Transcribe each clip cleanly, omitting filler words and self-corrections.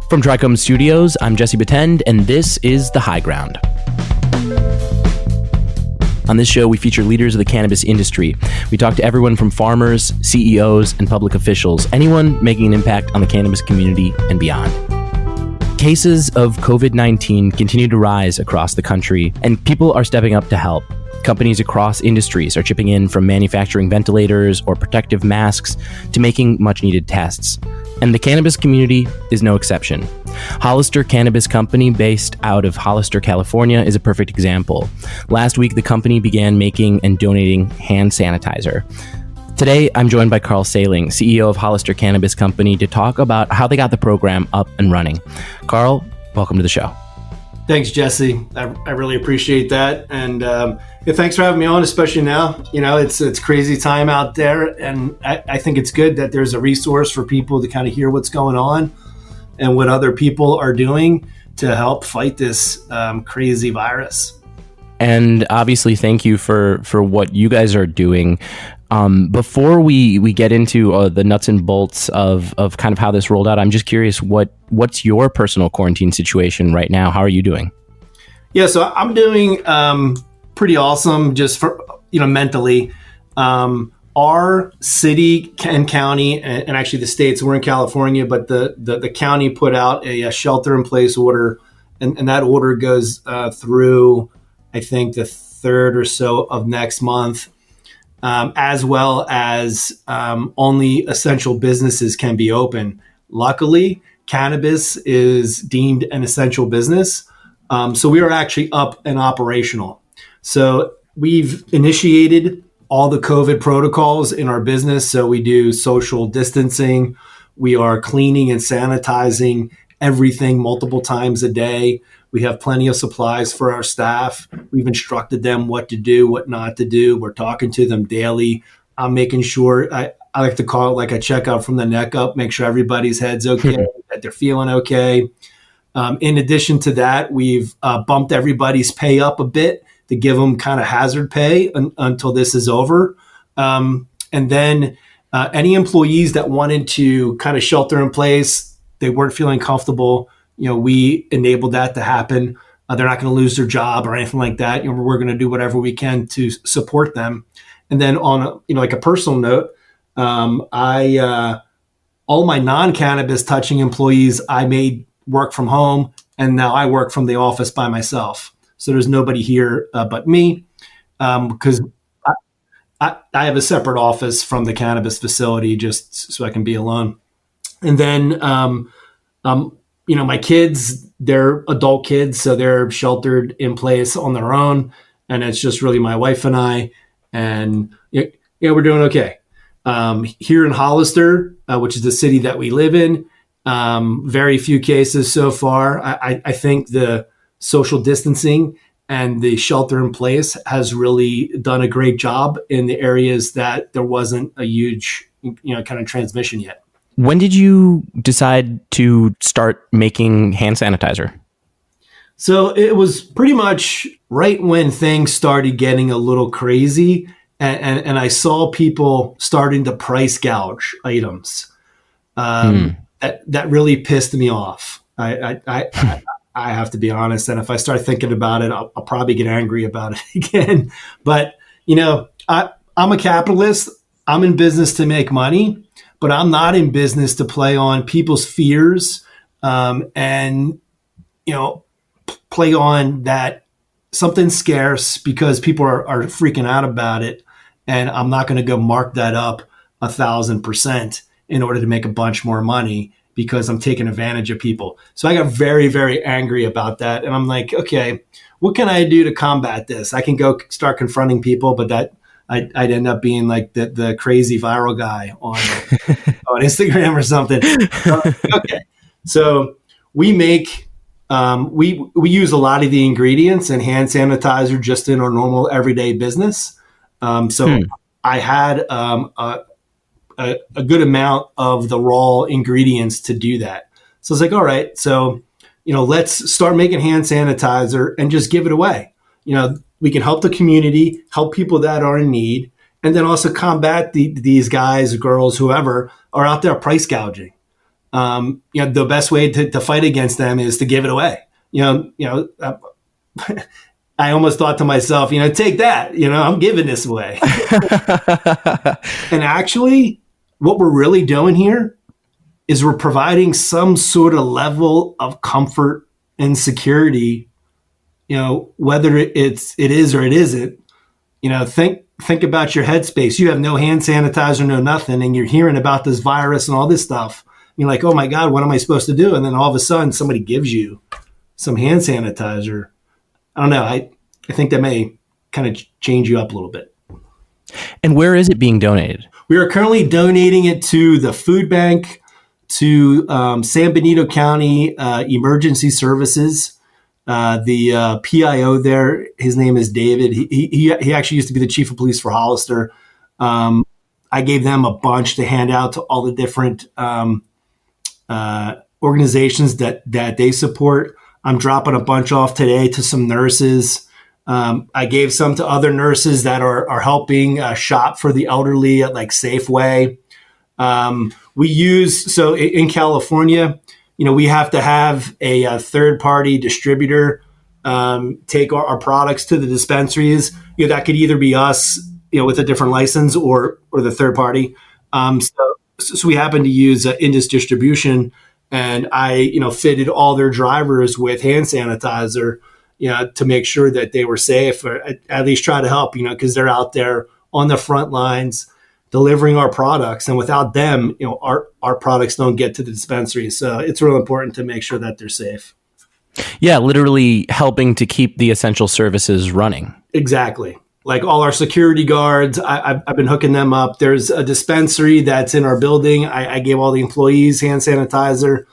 From Trichomes Studios, I'm Jesse Batend, and this is The High Ground. On this show, we feature leaders of the cannabis industry. We talk to everyone from farmers, CEOs, and public officials, anyone making an impact on the cannabis community and beyond. Cases of COVID-19 continue to rise across the country, and people are stepping up to help. Companies across industries are chipping in, from manufacturing ventilators or protective masks to making much-needed tests. And the cannabis community is no exception. Hollister Cannabis Company, based out of Hollister, California, is a perfect example. Last week, the company began making and donating hand sanitizer. Today, I'm joined by Carl Sailing, CEO of Hollister Cannabis Company, to talk about how they got the program up and running. Carl, welcome to the show. Thanks, Jesse. I really appreciate that. And thanks for having me on, especially now. You know, it's crazy time out there. And I think it's good that there's a resource for people to kind of hear what's going on and what other people are doing to help fight this crazy virus. And obviously, thank you for what you guys are doing. Before we get into the nuts and bolts of kind of how this rolled out, I'm just curious, what's your personal quarantine situation right now? How are you doing? Yeah, so I'm doing pretty awesome, just for, mentally. Our city and county, and actually the states, we're in California, but the county put out a shelter-in-place order, and that order goes through, I think, the 3rd or so of next month. As well as only essential businesses can be open. Luckily, cannabis is deemed an essential business, so we are actually up and operational. So we've initiated all the COVID protocols in our business. So we do social distancing. We are cleaning and sanitizing everything multiple times a day. We have plenty of supplies for our staff. We've instructed them what to do, what not to do. We're talking to them daily. I'm making sure, I like to call it like a checkup from the neck up, make sure everybody's head's okay, that they're feeling okay. In addition to that, we've bumped everybody's pay up a bit to give them kind of hazard pay until this is over. And then any employees that wanted to kind of shelter in place, they weren't feeling comfortable, we enabled that to happen. They're not going to lose their job or anything like that. We're going to do whatever we can to support them. And then on like a personal note, all my non-cannabis touching employees, I made work from home, and now I work from the office by myself. So there's nobody here but me, because I have a separate office from the cannabis facility just so I can be alone. And then, my kids, they're adult kids, so they're sheltered in place on their own. And it's just really my wife and I, and we're doing okay. Here in Hollister, which is the city that we live in, very few cases so far. I think the social distancing and the shelter in place has really done a great job in the areas that there wasn't a huge, kind of transmission yet. When did you decide to start making hand sanitizer? So it was pretty much right when things started getting a little crazy, and I saw people starting to price gouge items. That really pissed me off. I have to be honest, and if I start thinking about it, I'll probably get angry about it again. But I'm a capitalist. I'm in business to make money. But I'm not in business to play on people's fears and play on that something's scarce because people are freaking out about it. And I'm not going to go mark that up 1,000% in order to make a bunch more money because I'm taking advantage of people. So I got very, very angry about that. And I'm like, okay, what can I do to combat this? I can go start confronting people, but that I'd end up being like the crazy viral guy on Instagram or something. Okay, so we make we use a lot of the ingredients in hand sanitizer just in our normal everyday business. I had a good amount of the raw ingredients to do that. So it's like, all right, so let's start making hand sanitizer and just give it away. We can help the community, help people that are in need, and then also combat these guys, girls, whoever are out there price gouging. The best way to fight against them is to give it away. I almost thought to myself, take that, I'm giving this away. And actually, what we're really doing here is we're providing some sort of level of comfort and security, whether it is or it isn't. Think about your headspace. You have no hand sanitizer, no nothing, and you're hearing about this virus and all this stuff. You're like, oh my God, what am I supposed to do? And then all of a sudden somebody gives you some hand sanitizer. I don't know. I think that may kind of change you up a little bit. And where is it being donated? We are currently donating it to the food bank, to San Benito County Emergency Services. The PIO there, his name is David. He actually used to be the chief of police for Hollister. I gave them a bunch to hand out to all the different organizations that they support. I'm dropping a bunch off today to some nurses. I gave some to other nurses that are helping shop for the elderly at like Safeway. So in California, we have to have a third-party distributor take our products to the dispensaries. That could either be us, with a different license, or the third party. So we happen to use Indus Distribution, and I, fitted all their drivers with hand sanitizer, to make sure that they were safe, or at least try to help, because they're out there on the front lines delivering our products, and without them, our products don't get to the dispensaries. So it's real important to make sure that they're safe. Yeah, literally helping to keep the essential services running. Exactly. Like all our security guards, I've been hooking them up. There's a dispensary that's in our building. I gave all the employees hand sanitizer.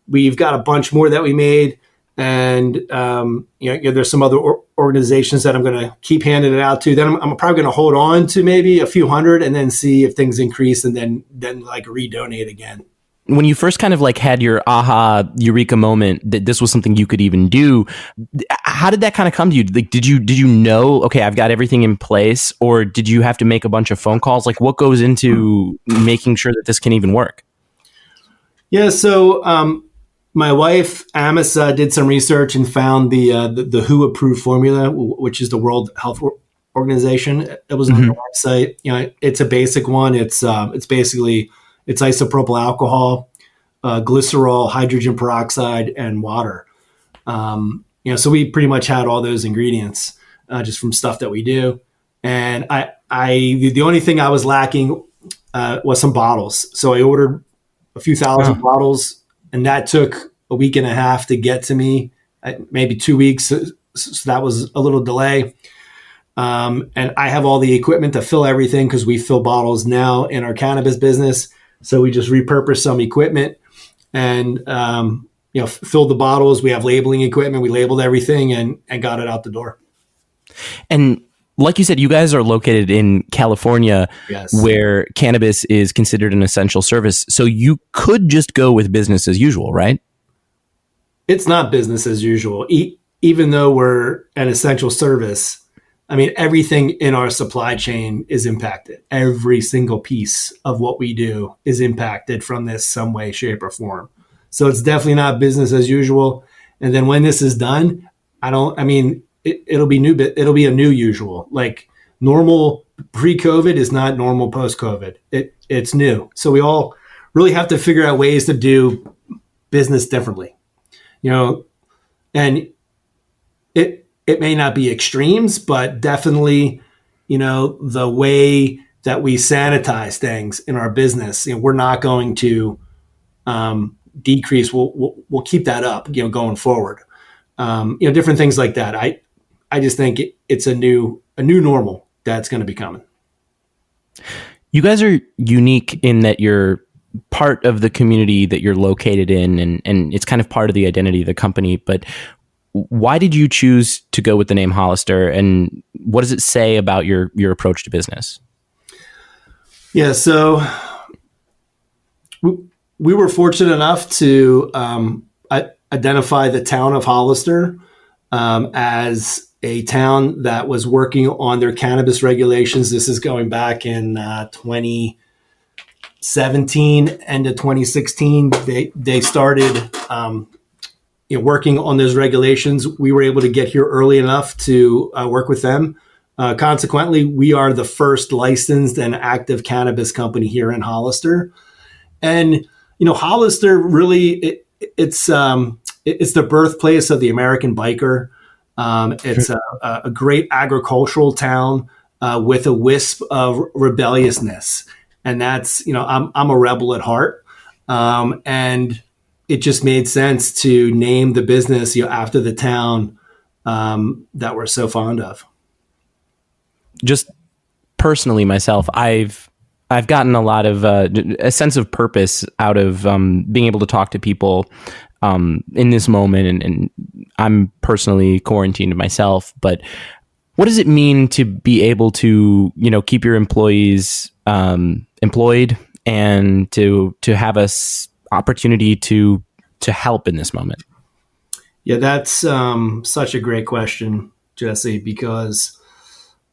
We've got a bunch more that we made. And, there's some other organizations that I'm going to keep handing it out to. Then I'm probably going to hold on to maybe a few hundred and then see if things increase, and then like redonate again. When you first kind of like had your Eureka moment that this was something you could even do, how did that kind of come to you? Like, did you know, okay, I've got everything in place, or did you have to make a bunch of phone calls? Like, what goes into making sure that this can even work? Yeah. So, my wife, Amos, did some research and found the WHO approved formula, which is the World Health Organization. It was on the website. It's a basic one. It's basically isopropyl alcohol, glycerol, hydrogen peroxide, and water. So we pretty much had all those ingredients just from stuff that we do. And the only thing I was lacking was some bottles. So I ordered a few thousand bottles. And that took a week and a half to get to me, maybe 2 weeks. So that was a little delay. And I have all the equipment to fill everything, because we fill bottles now in our cannabis business. So we just repurposed some equipment and, filled the bottles. We have labeling equipment. We labeled everything and got it out the door. And like you said, you guys are located in California, yes, where cannabis is considered an essential service. So you could just go with business as usual, right? It's not business as usual. Even though we're an essential service, I mean, everything in our supply chain is impacted. Every single piece of what we do is impacted from this some way, shape, or form. So it's definitely not business as usual. And then when this is done, it'll be new, but it'll be a new usual. Like normal pre-COVID is not normal post-COVID. It's new. So we all really have to figure out ways to do business differently, and it may not be extremes, but definitely, the way that we sanitize things in our business, we're not going to decrease. We'll keep that up, going forward. Different things like that. I just think it's a new normal that's going to be coming. You guys are unique in that you're part of the community that you're located in, and it's kind of part of the identity of the company. But why did you choose to go with the name Hollister, and what does it say about your approach to business? Yeah, so we were fortunate enough to identify the town of Hollister as a town that was working on their cannabis regulations. This is going back in 2017, end of 2016, they started working on those regulations. We were able to get here early enough to work with them. Consequently, we are the first licensed and active cannabis company here in Hollister. And Hollister really it's the birthplace of the American biker. It's a great agricultural town with a wisp of rebelliousness, and that's I'm a rebel at heart, and it just made sense to name the business after the town that we're so fond of. Just personally, myself, I've gotten a lot of a sense of purpose out of being able to talk to people in this moment, and I'm personally quarantined myself. But what does it mean to be able to keep your employees employed and to have a opportunity to help in this moment? Yeah, that's such a great question, Jesse, because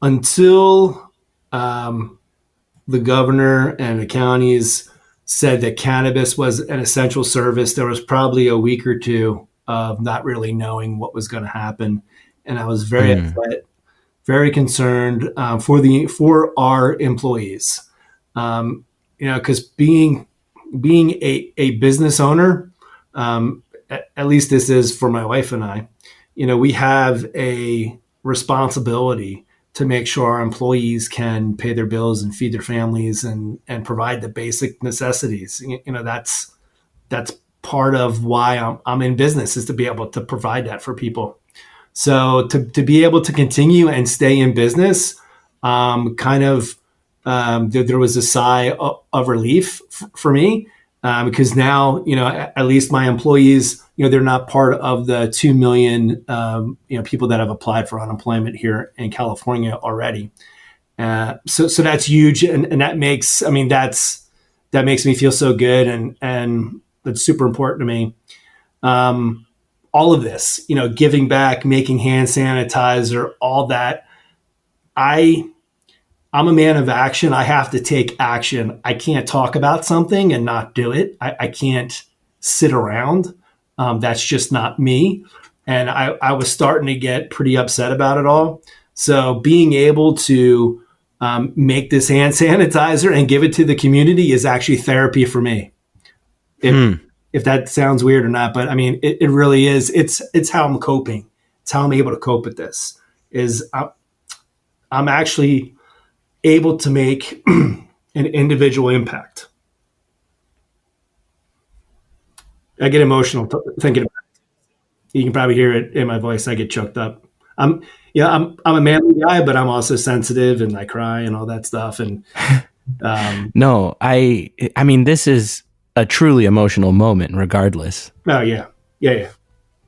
until the governor and the counties said that cannabis was an essential service, there was probably a week or two of not really knowing what was going to happen. And I was very upset, very concerned for our employees. Because being a business owner, at least this is for my wife and I, we have a responsibility to make sure our employees can pay their bills and feed their families and provide the basic necessities. That's part of why I'm in business, is to be able to provide that for people. So to be able to continue and stay in business, there was a sigh of relief for me, because now, at least my employees, they're not part of the 2 million, people that have applied for unemployment here in California already. So that's huge. And that makes, that makes me feel so good. And that's super important to me. All of this, giving back, making hand sanitizer, all that. I'm a man of action. I have to take action. I can't talk about something and not do it. I can't sit around. That's just not me. And I was starting to get pretty upset about it all. So being able to make this hand sanitizer and give it to the community is actually therapy for me. If that sounds weird or not, but it really is. It's how I'm coping. It's how I'm able to cope with this. I'm actually able to make an individual impact. I get emotional thinking about it. You can probably hear it in my voice. I get choked up. I'm a manly guy, but I'm also sensitive and I cry and all that stuff. And no, I mean, this is a truly emotional moment, regardless. Oh yeah.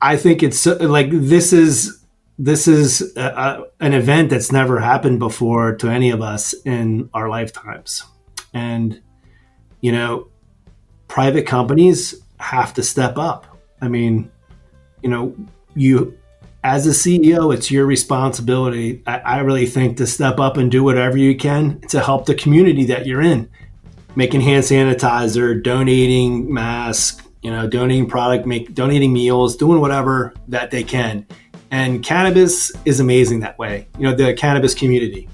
I think it's like this is an event that's never happened before to any of us in our lifetimes. And, private companies have to step up. You, as a CEO, it's your responsibility, I really think, to step up and do whatever you can to help the community that you're in. Making hand sanitizer, donating masks, donating product, donating meals, doing whatever that they can. And cannabis is amazing that way. The cannabis community,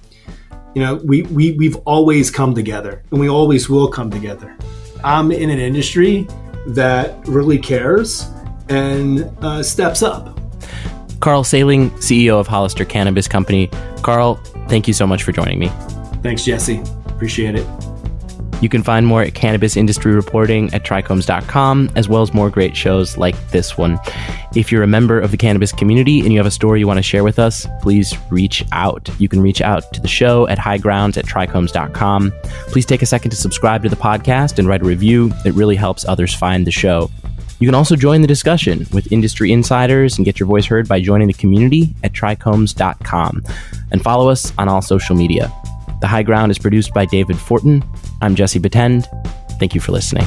we've always come together and we always will come together. I'm in an industry that really cares and steps up. Carl Sailing, CEO of Hollister Cannabis Company. Carl, thank you so much for joining me. Thanks, Jesse. Appreciate it. You can find more at cannabis industry reporting at trichomes.com, as well as more great shows like this one. If you're a member of the cannabis community and you have a story you want to share with us, please reach out. You can reach out to the show at highground at trichomes.com. Please take a second to subscribe to the podcast and write a review. It really helps others find the show. You can also join the discussion with industry insiders and get your voice heard by joining the community at trichomes.com. And follow us on all social media. The High Ground is produced by David Fortin. I'm Jesse Batend. Thank you for listening.